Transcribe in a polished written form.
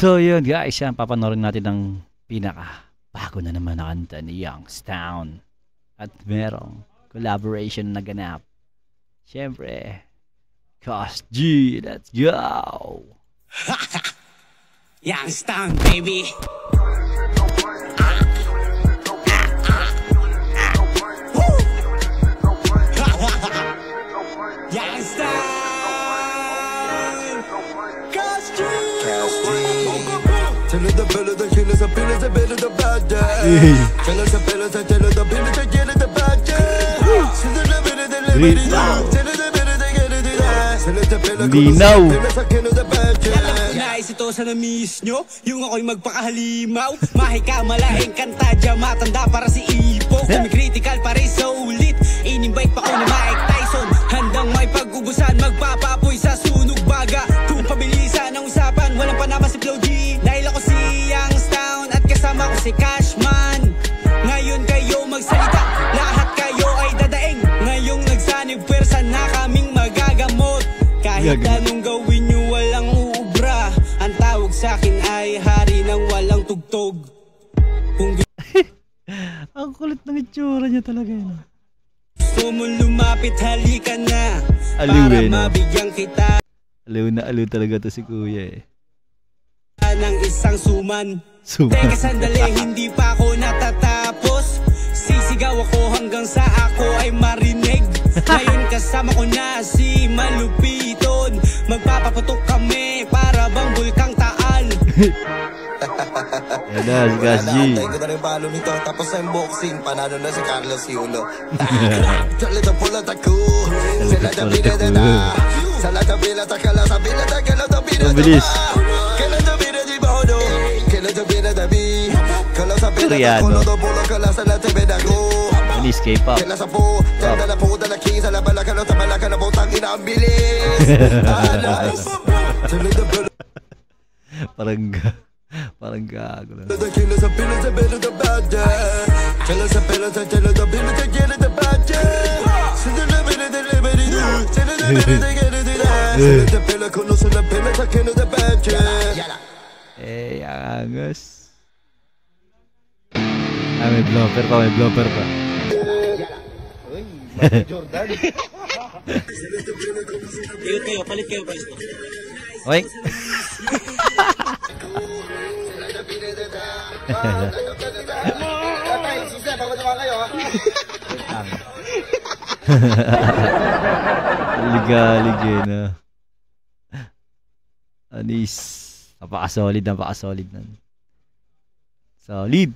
So yun guys, yan papanorin natin ng pinaka bago na naman na kanta ni Youngstown. At merong collaboration na ganap. Siyempre, Cos G, let's go! Youngstown, baby! Linaw. Nais ito sa na-miss nyo, yung ako'y magpakahalimaw. Mahika, malahing kanta, dya matanda para si Ipo. Kung critical pa rin sa ulit, in-invite pa ko ni Mike Tyson. Handang may pag-ubusan, magpapapoy sa sunog baga. Kung pabilisan ang usapan, walang panama si Flo G. Dahil ako si Youngstown at kasama ko si Cashman. Ngayon kayo magsalita, lahat kayo ay dadaing. Ngayong nagsanib pwersa na kaming magagamot. Kahit anong gawin nyo walang uubra. Ang tawag sa akin ay hari ng walang tugtog. Ang kulit ng itsura niya talaga yun. Gusto mo lumapit, halika na. Aliw para eh, no? mabigyan kita. Aliw na aliw talaga to si kuya eh. Ng isang suman. Teka sandali, hindi pa ako natatapos. Sisigaw ako hanggang sa ako ay marinig. Ngayon kasama ko na si Malupiton. Magpapaputok kami para bang bulkang Taal. Yan na, si Cos G. Tayo na rin balo nito, tapos ang boxing. Panalo na si Carlos Yulo. Talita pula taku. Sila tabila na na. Sala tabila takala sa bila takala tabila na. Mabilis. Kala tabila di bodo. Kala tabila tabi. Kala sa bila takolo do polo kala sa la tabila ko. Bilis K-pop. Kala sa po. Tanda na po dala king sa la bala kala sa bala kala botang ina ang bilis. Parang gago lang. Eh, angas. Ah, may blooper pa, may blooper pa. Jordan. Kayo, palit kayo pa ito. Oy. Ligalig eh na. Anis. Napaka-solid. Solid.